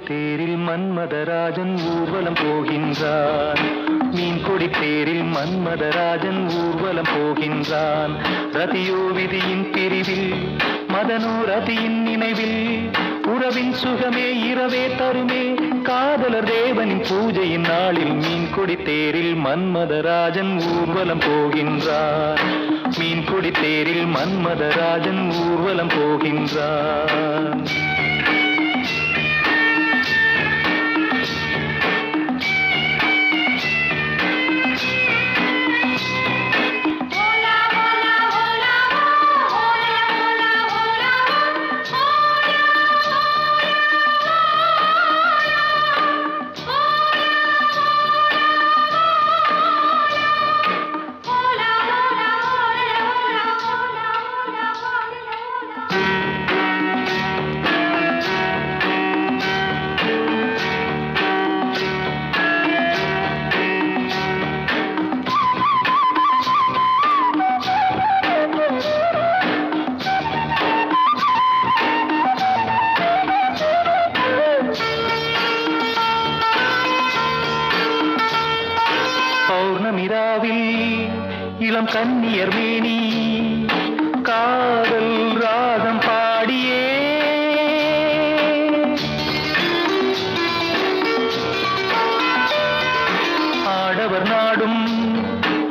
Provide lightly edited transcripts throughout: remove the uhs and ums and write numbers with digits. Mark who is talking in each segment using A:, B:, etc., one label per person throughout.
A: தேரில் மன்மதராஜன் ஊர்வலம் போகின்றான். மீன்கொடி தேரில் மன்மதராஜன் ஊர்வலம் போகின்றான். ரதியோ விதியின் பிரிவில், மதனோ ரதியின் நினைவில், உறவின் சுகமே இரவே தருமே, காதலர் தேவனின் பூஜையின் நாளில் மீன்கொடி தேரில் மன்மதராஜன் ஊர்வலம் போகின்றான். மீன்கொடி தேரில் மன்மதராஜன் ஊர்வலம் போகின்றான். பௌர்ணமிராவில் இளம் கன்னியர் மேனி காதல் ராகம் பாடியே, ஆடவர் நாடும்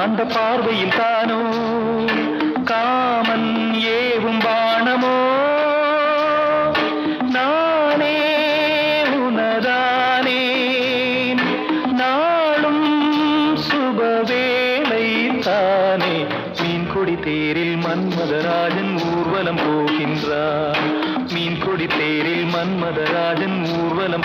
A: அந்த பார்வையில் தானோ காமன் ஏவும் பாணமோ, நானே உனதானே நாளும் சுபவேளை தானே. மீன்கொடி தேரில் மன்மதராஜன் ஊர்வலம் போகின்றான். மீன்கொடி தேரில் மன்மதராஜன் ஊர்வலம்